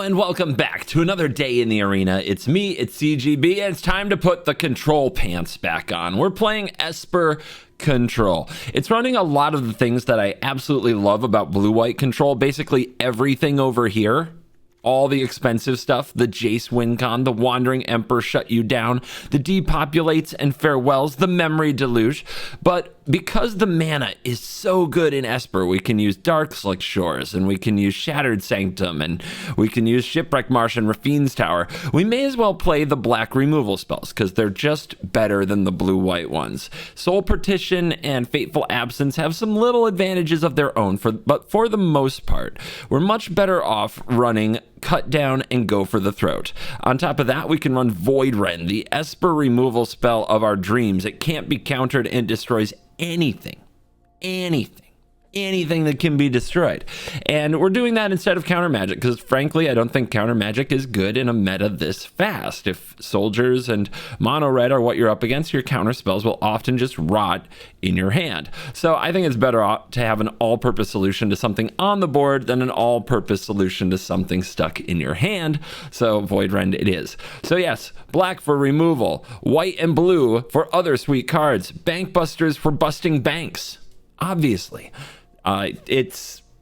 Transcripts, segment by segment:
and welcome back to another day in the arena. It's me, it's CGB, and it's time to put the control pants back on. We're playing Esper Control. It's running a lot of the things that I absolutely love about blue-white control. Basically everything over here. All the expensive stuff, the Jace win con, the Wandering Emperor shut you down, the depopulates and farewells, the memory deluge. But because the mana is so good in Esper, we can use Darkslick Shores, and we can use Shattered Sanctum, and we can use Shipwreck Marsh and Rafine's Tower. We may as well play the black removal spells, because they're just better than the blue-white ones. Soul Partition and Fateful Absence have some little advantages of their own, but for the most part, we're much better off running Cut Down and Go for the Throat. On top of that, we can run Void Rend, the Esper removal spell of our dreams. It can't be countered and destroys anything that can be destroyed. And we're doing that instead of counter magic because frankly I don't think counter magic is good in a meta this fast. If soldiers and mono red are what you're up against, your counter spells will often just rot in your hand. So I think it's better to have an all-purpose solution to something on the board than an all-purpose solution to something stuck in your hand. So Void Rend it is. So yes, black for removal, white and blue for other sweet cards, bank busters for busting banks. Obviously,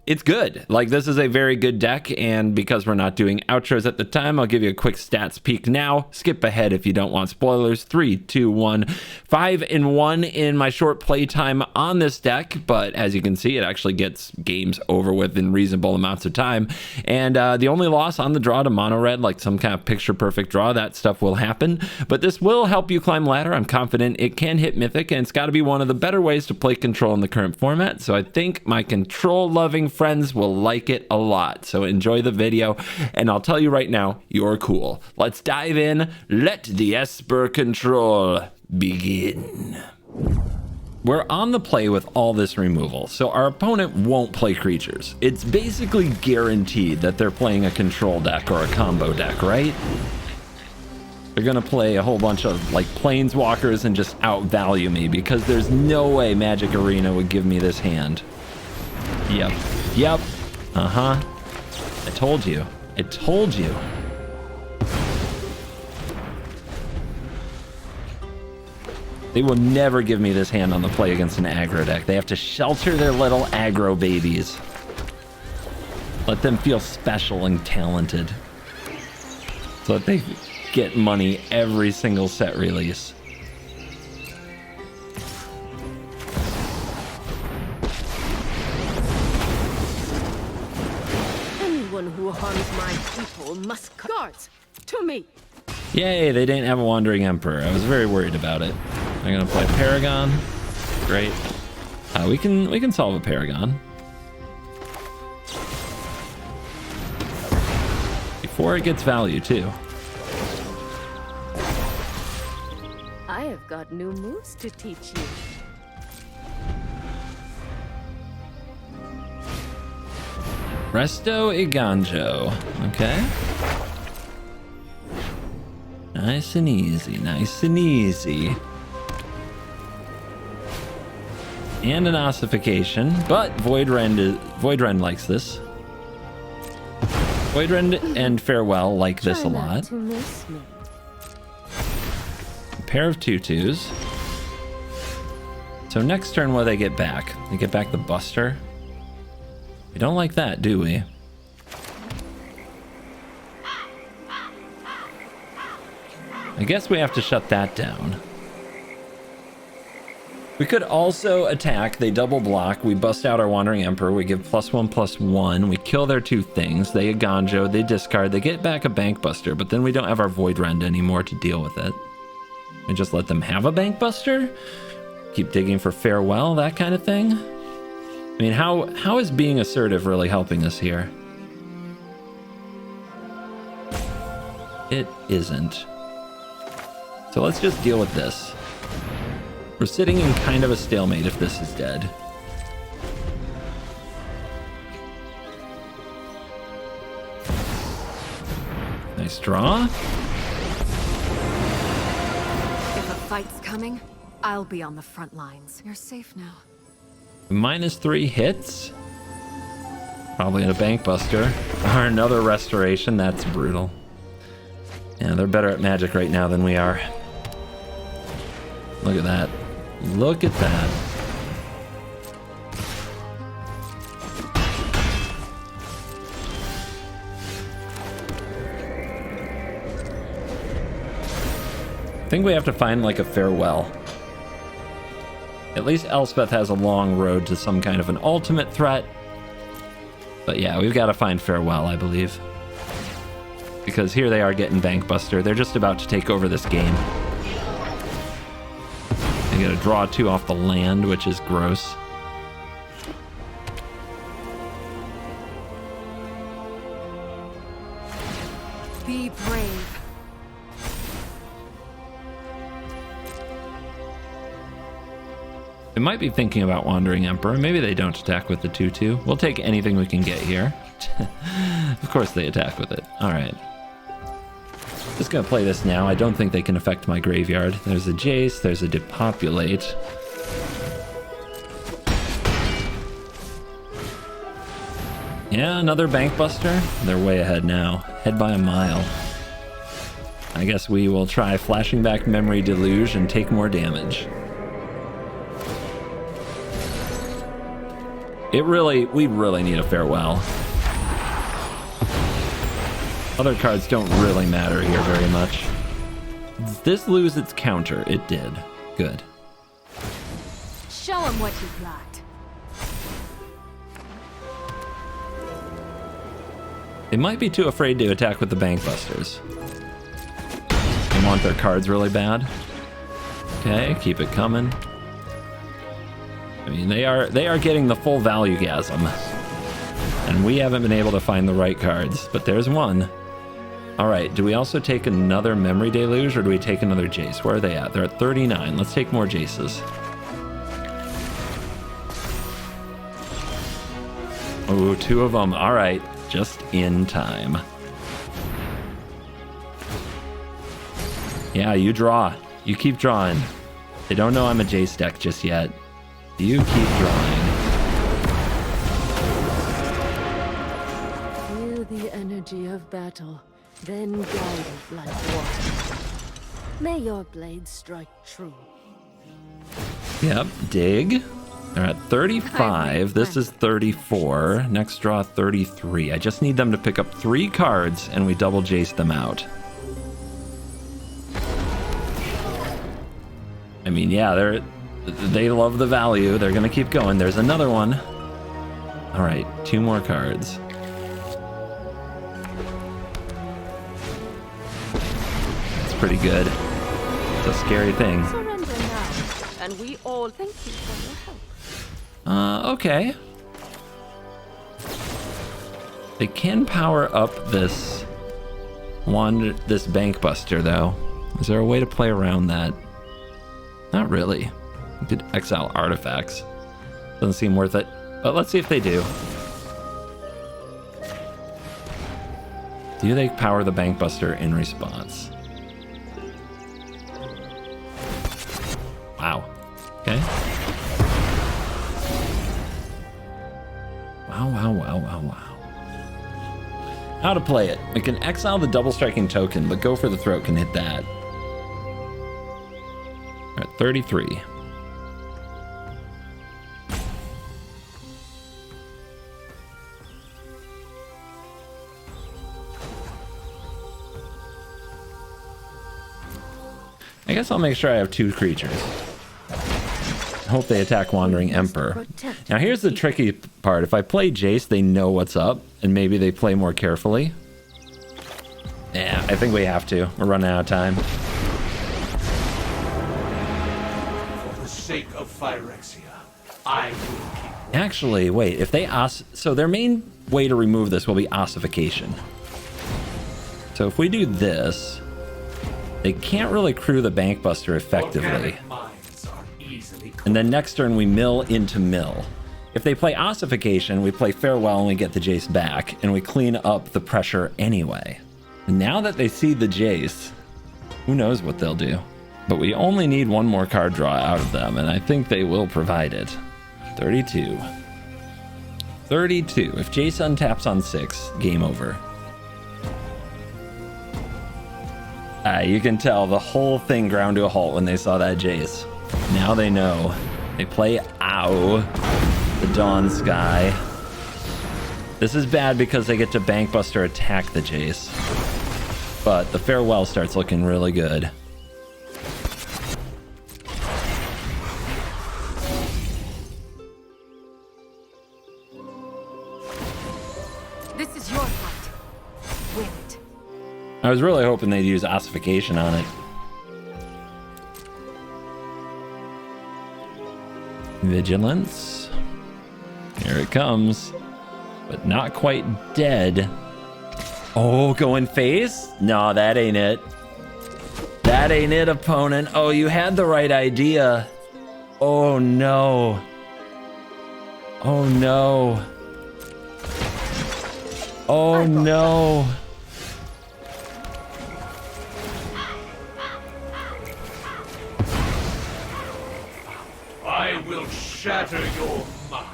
it's good. Like, this is a very good deck, and because we're not doing outros at the time, I'll give you a quick stats peek now. Skip ahead if you don't want spoilers. 3, 2, 1, 5-1 in my short play time on this deck, but as you can see, it actually gets games over with in reasonable amounts of time. And the only loss on the draw to mono red, like some kind of picture perfect draw, that stuff will happen, but this will help you climb ladder. I'm confident it can hit Mythic, and it's got to be one of the better ways to play control in the current format, so I think my control loving friends will like it a lot. So enjoy the video, and I'll tell you right now, you're cool. Let's dive in. Let the Esper Control begin. We're on the play with all this removal, so our opponent won't play creatures. It's basically guaranteed that they're playing a control deck or a combo deck, right? They're gonna play a whole bunch of like planeswalkers and just outvalue me because there's no way Magic Arena would give me this hand. Yep. Uh-huh. I told you. They will never give me this hand on the play against an aggro deck. They have to shelter their little aggro babies. Let them feel special and talented, so that they get money every single set release. Who harms my people must guards to me. Yay, they didn't have a Wandering Emperor. I was very worried about it. I'm gonna play Paragon. Great. We can solve a Paragon. Before it gets value too. I have got new moves to teach you. Resto Iganjo. Okay. Nice and easy. And an ossification, but Void Rend likes this. Void Rend and Farewell like this a lot. A pair of 2/2s. So next turn, what do they get back? They get back the Buster. We don't like that, do we? I guess we have to shut that down. We could also attack. They double block. We bust out our Wandering Emperor. We give +1/+1. We kill their 2 things. They Aganjo. They discard. They get back a Bank Buster, but then we don't have our Void Rend anymore to deal with it. We just let them have a Bank Buster? Keep digging for Farewell, that kind of thing? I mean, how is being assertive really helping us here? It isn't. So let's just deal with this. We're sitting in kind of a stalemate if this is dead. Nice draw. If a fight's coming, I'll be on the front lines. You're safe now. -3 hits. Probably a bank buster or another restoration. That's brutal. Yeah, they're better at magic right now than we are. Look at that. Look at that. I think we have to find like a farewell. At least Elspeth has a long road to some kind of an ultimate threat. But yeah, we've got to find farewell, I believe. Because here they are getting Bankbuster. They're just about to take over this game. They got to draw 2 off the land, which is gross. Be brave. They might be thinking about Wandering Emperor. Maybe they don't attack with the 2/2. We'll take anything we can get here. Of course they attack with it. All right. Just gonna play this now. I don't think they can affect my graveyard. There's a Jace, there's a Depopulate. Yeah, another Bankbuster. They're way ahead now. Head by a mile. I guess we will try flashing back Memory Deluge and take more damage. We really need a farewell. Other cards don't really matter here very much. Does this lose its counter? It did. Good. Show him what you got. They might be too afraid to attack with the Bankbusters. They want their cards really bad. Okay, keep it coming. I mean, they are getting the full value-gasm. And we haven't been able to find the right cards, but there's one. All right, do we also take another Memory Deluge, or do we take another Jace? Where are they at? They're at 39. Let's take more Jaces. Oh, 2 of them. All right, just in time. Yeah, you draw. You keep drawing. They don't know I'm a Jace deck just yet. You keep drawing. Feel the energy of battle, then guide it like water. May your blade strike true. Yep, dig. They're at 35. This is 34. Next draw, 33. I just need them to pick up 3 cards, and we double Jace them out. I mean, yeah, they love the value. They're going to keep going. There's another one. All right, 2 more cards. That's pretty good. It's a scary thing. Surrender now, and we all thank you for your help. Okay. They can power up this Bankbuster, though. Is there a way to play around that? Not really. You could exile artifacts. Doesn't seem worth it, but let's see if they do. Do they power the Bankbuster in response? Wow. Okay. Wow. How to play it. We can exile the double striking token, but Go for the Throat can hit that. We're at 33. I guess I'll make sure I have 2 creatures. Hope they attack Wandering Emperor. Now here's the tricky part. If I play Jace, they know what's up, and maybe they play more carefully. Yeah, I think we have to. We're running out of time. For the sake of Phyrexia, I will keep... Actually, wait, if they so their main way to remove this will be ossification. So if we do this, they can't really crew the Bankbuster effectively. And then next turn we mill into mill. If they play ossification, we play farewell and we get the Jace back, and we clean up the pressure anyway. Now that they see the Jace, who knows what they'll do. But we only need 1 more card draw out of them, and I think they will provide it. 32. 32. If Jace untaps on 6, game over. You can tell the whole thing ground to a halt when they saw that Jace. Now they know. They play Ow, the Dawn Sky. This is bad because they get to Bankbuster attack the Jace. But the Farewell starts looking really good. This is your fight. Win it. I was really hoping they'd use Ossification on it. Vigilance. Here it comes. But not quite dead. Oh, going face? No, that ain't it. That ain't it, opponent. Oh, you had the right idea. Oh, no. Oh, no. Oh, no. I will shatter your mind.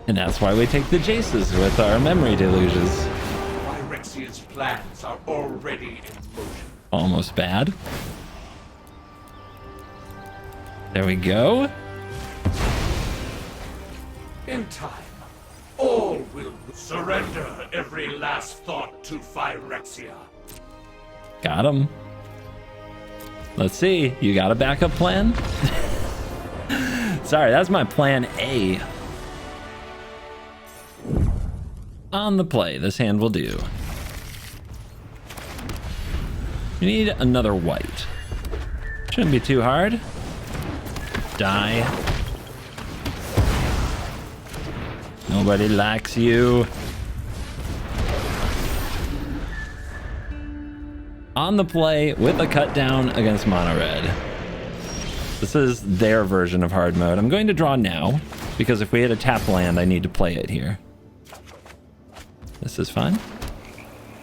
And that's why we take the Jaces with our memory deluges. Phyrexia's plans are already in motion. Almost bad. There we go. In time, all will surrender every last thought to Phyrexia. Got him. Let's see. You got a backup plan? Sorry, that's my plan A. On the play, this hand will do. You need another white. Shouldn't be too hard. Die. Nobody likes you. On the play with a cut down against mono red. This is their version of hard mode. I'm going to draw now because if we hit a tap land, I need to play it here. This is fun.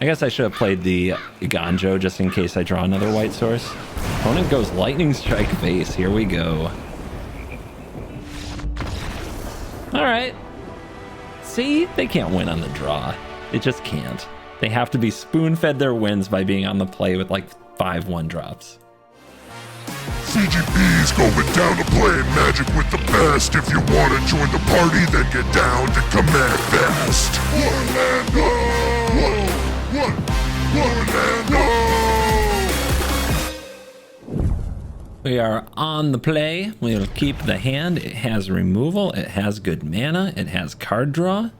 I guess I should have played the Ganjo just in case I draw another white source. Opponent goes Lightning Strike face. Here we go. All right. See, they can't win on the draw. They just can't. They have to be spoon-fed their wins by being on the play with like 5 1-drops. CGP's going down to playing Magic with the best. If you want to join the party, then get down to Command Fest. Orlando! We are on the play. We'll keep the hand. It has removal. It has good mana. It has card draw.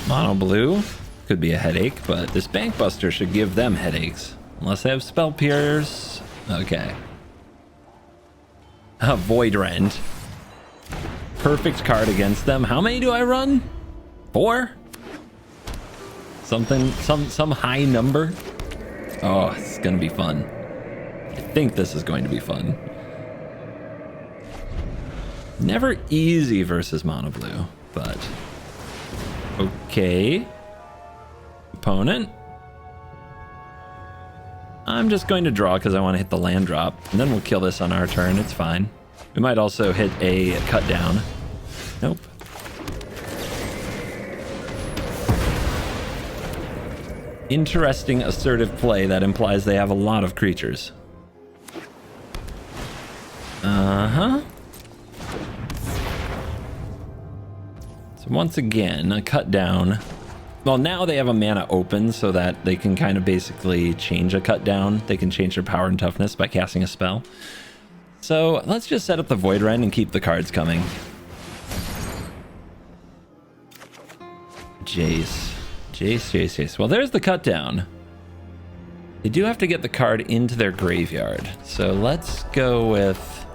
Mono blue could be a headache, but this Bankbuster should give them headaches. Unless they have Spell Pierce. Okay. A Void Rend. Perfect card against them. How many do I run? 4? Something, some high number. Oh, it's gonna be fun. I think this is going to be fun. Never easy versus mono blue, but okay. Opponent. I'm just going to draw because I want to hit the land drop, and then we'll kill this on our turn. It's fine. We might also hit a cut down. Nope. Interesting assertive play that implies they have a lot of creatures. Uh-huh. So once again, a cut down. Well, now they have a mana open so that they can kind of basically change a cut down. They can change their power and toughness by casting a spell. So let's just set up the Void Rend and keep the cards coming. Jace. Jace. Well, there's the cut down. They do have to get the card into their graveyard. So let's go with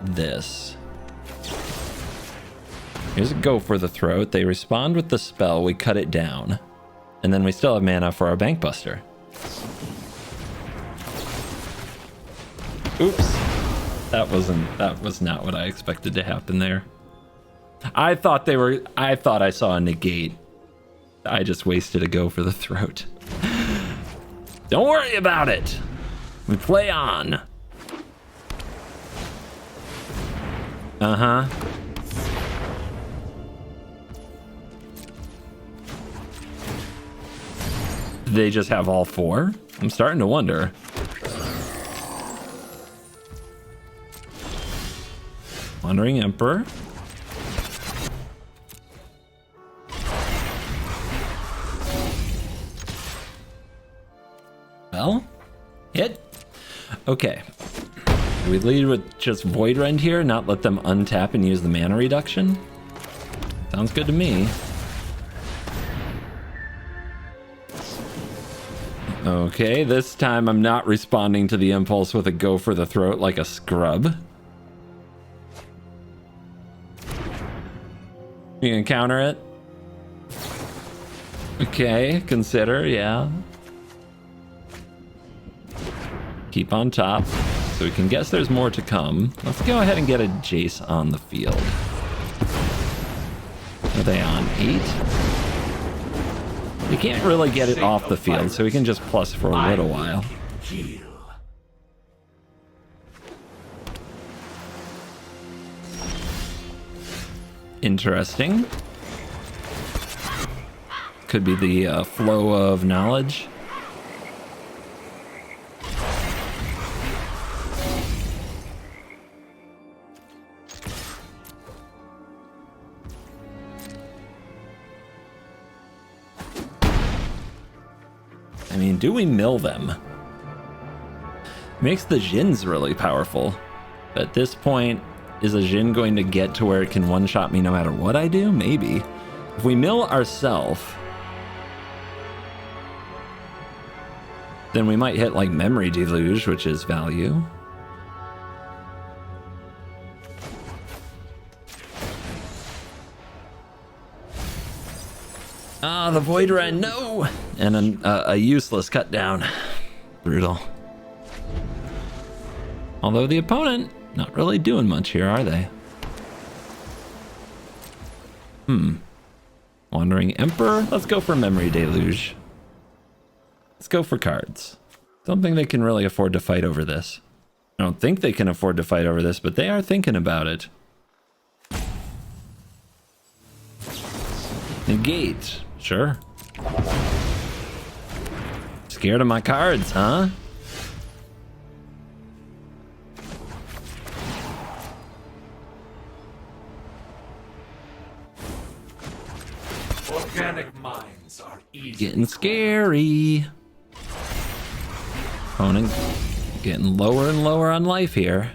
this. Here's a go for the throat. They respond with the spell. We cut it down. And then we still have mana for our Bankbuster. Oops. That was not what I expected to happen there. I thought I saw a negate. I just wasted a go for the throat. Don't worry about it. We play on. Uh-huh. They just have all 4? I'm starting to wonder. Wandering Emperor. Well, hit. Okay. Do we lead with just Void Rend here, not let them untap and use the mana reduction? Sounds good to me. Okay, this time I'm not responding to the impulse with a go for the throat like a scrub. You gonna counter it? Okay, consider, yeah. Keep on top, so we can guess there's more to come. Let's go ahead and get a Jace on the field. Are they on 8? We can't really get it off the field, so we can just plus for a little while. Interesting. Could be the flow of knowledge. I mean, do we mill them? Makes the Jins really powerful. At this point, is a Jin going to get to where it can one-shot me no matter what I do? Maybe. If we mill ourselves, then we might hit like Memory Deluge, which is value. Ah, the Void Rend, no! And a useless cut down. Brutal. Although the opponent, not really doing much here, are they? Wandering Emperor? Let's go for Memory Deluge. Let's go for cards. Don't think they can really afford to fight over this. I don't think they can afford to fight over this, but they are thinking about it. Negate. Sure. Scared of my cards, huh? Organic minds are easy. Getting scary. Opponent getting lower and lower on life here.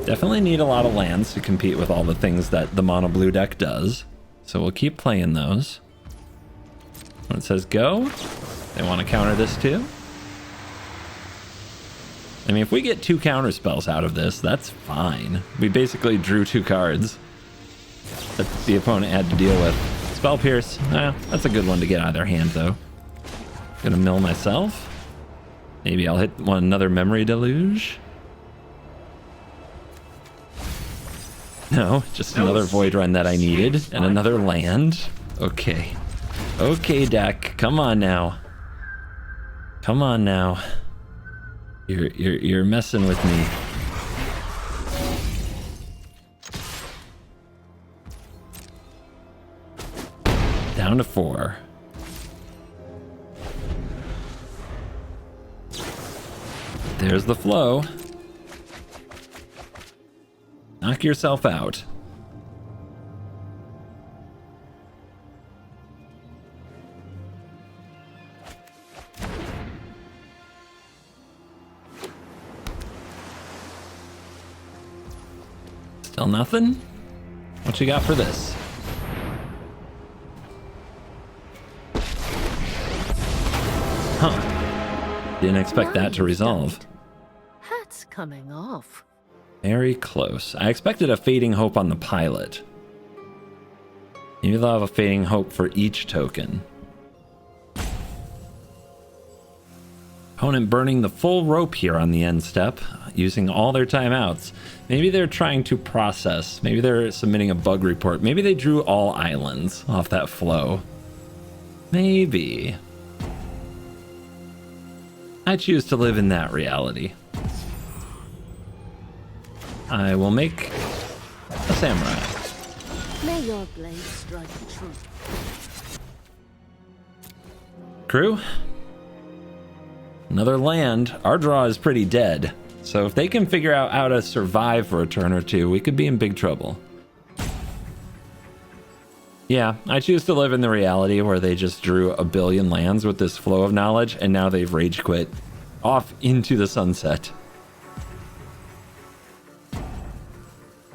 Definitely need a lot of lands to compete with all the things that the mono blue deck does. So we'll keep playing those. When it says go, they want to counter this too. I mean, if we get 2 counter spells out of this, that's fine. We basically drew 2 cards that the opponent had to deal with. Spell Pierce, that's a good one to get out of their hand though. Gonna mill myself. Maybe I'll hit another Memory Deluge. No, just another Void Run that I needed, and another land. Okay. Okay, deck. Come on now. Come on now. You're messing with me. Down to 4. There's the flow. Knock yourself out. Still nothing? What you got for this? Huh. Didn't expect that to resolve. Hat's coming off. Very close. I expected a Fading Hope on the pilot. Maybe they'll have a Fading Hope for each token. Opponent burning the full rope here on the end step, using all their timeouts. Maybe they're trying to process. Maybe they're submitting a bug report. Maybe they drew all islands off that flow. Maybe. I choose to live in that reality. I will make a samurai. May your blade strike true. Crew? Another land. Our draw is pretty dead. So if they can figure out how to survive for a turn or two, we could be in big trouble. Yeah, I choose to live in the reality where they just drew a billion lands with this flow of knowledge, and now they've rage quit off into the sunset.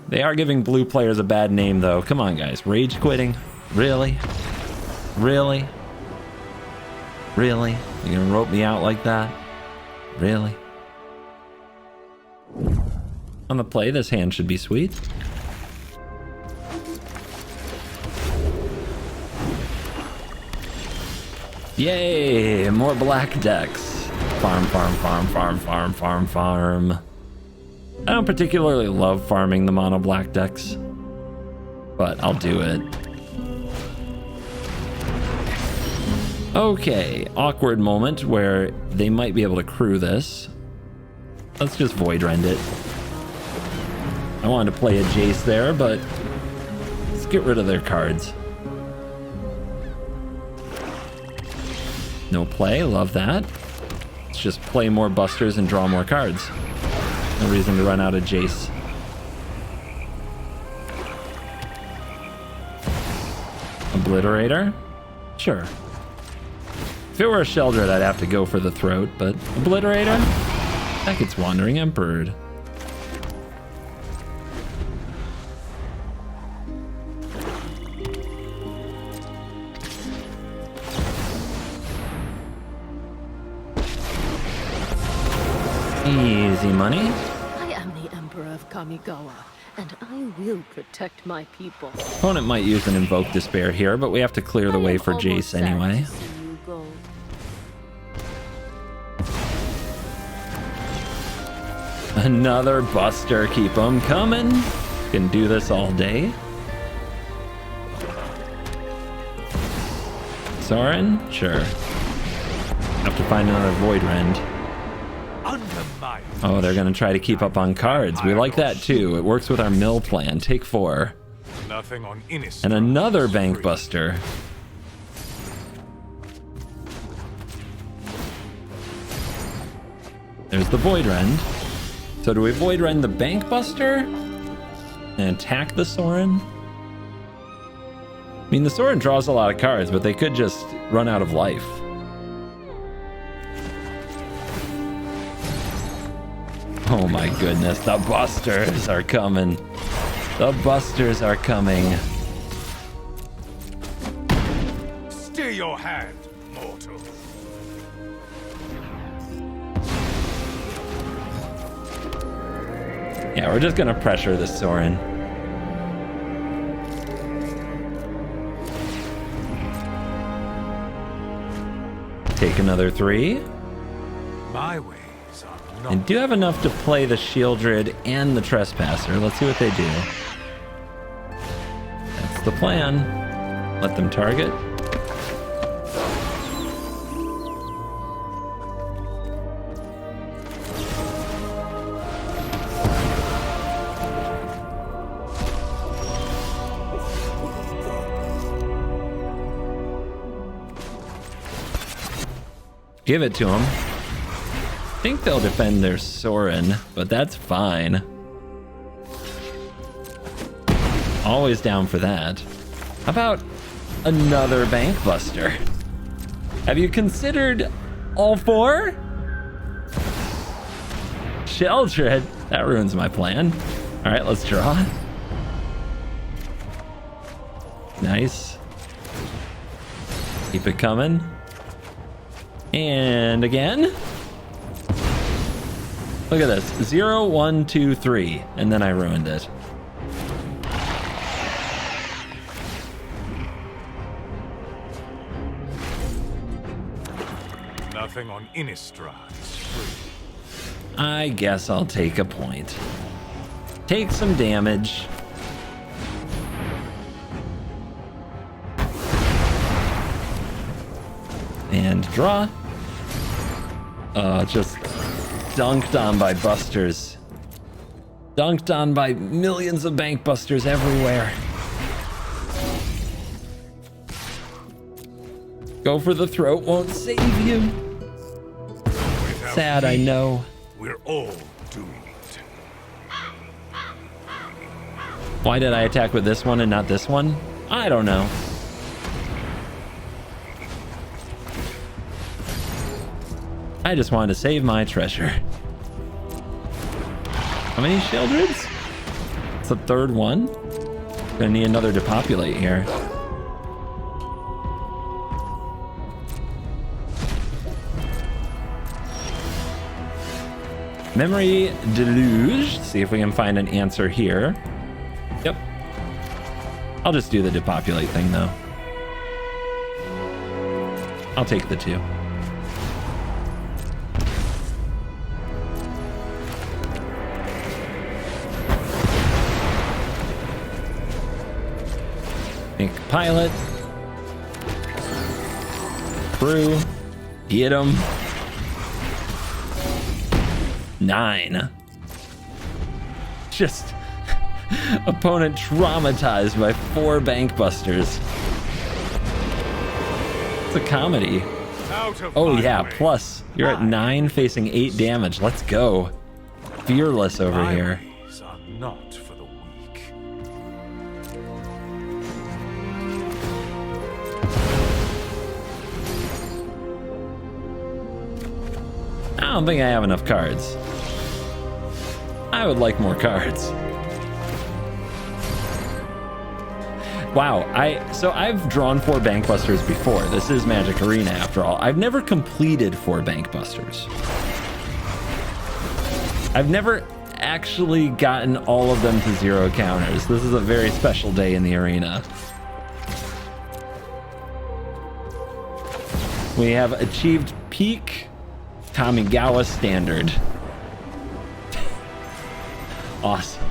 They are giving blue players a bad name, though. Come on, guys. Rage quitting? Really? Really? Really? You're gonna rope me out like that? Really? On the play, this hand should be sweet. Yay! More black decks. Farm, farm, farm, farm, farm, farm, farm. I don't particularly love farming the mono black decks, but I'll do it. Okay, awkward moment where they might be able to crew this. Let's just void rend it. I wanted to play a Jace there, but let's get rid of their cards. No play, love that. Let's just play more busters and draw more cards. No reason to run out of Jace. Obliterator? Sure. If it were a Sheldred, I'd have to go for the throat, but Obliterator? That gets Wandering Emperored. Easy money. I am the Emperor of Kamigawa, and I will protect my people. Opponent might use an Invoke Despair here, but we have to clear the way for Jace anyway. Another Buster, keep them coming. Can do this all day. Soren? Sure. Have to find another Void Rend. Oh, they're gonna try to keep up on cards. We like that too. It works with our mill plan. Take 4. Nothing on And another Bank Buster. There's the Void Rend. So do we Void Rend the Bank Buster and attack the Soren? I mean, the Soren draws a lot of cards, but they could just run out of life. Oh my goodness, the Busters are coming. The Busters are coming. Stay your hand, mortal. Yeah, we're just gonna pressure the Soren. Take another 3. My ways are not. And do have enough to play the Sheoldred and the Trespasser. Let's see what they do. That's the plan. Let them target. Give it to them. I think they'll defend their Soren, but that's fine. Always down for that. How about another Bank Buster? Have you considered all 4? Sheldred. That ruins my plan. All right, let's draw. Nice. Keep it coming. And again. Look at this. 0, 1, 2, 3. And then I ruined it. Nothing on Innistrad is free. I guess I'll take a point. Take some damage. And draw. Just dunked on by busters. Dunked on by millions of bank busters everywhere. Go for the throat won't save you. Without Sad, I me, know. We're all doomed. Why did I attack with this one and not this one? I don't know. I just wanted to save my treasure. How many Sheldreds? It's the third one. Gonna need another to populate here. Memory Deluge. See if we can find an answer here. Yep. I'll just do the depopulate thing though. I'll take the 2. Make pilot. Crew. Get him. 9. Just opponent traumatized by 4 bank busters. It's a comedy. Oh yeah, plus you're at 9 facing 8 damage. Let's go. Fearless over here. Ways are not for the weak. I don't think I have enough cards. I would like more cards. Wow, so I've drawn 4 bank busters before. This is Magic Arena after all. I've never completed 4 bank busters. I've never actually gotten all of them to 0 counters. This is a very special day in the arena. We have achieved peak Kamigawa standard. Awesome.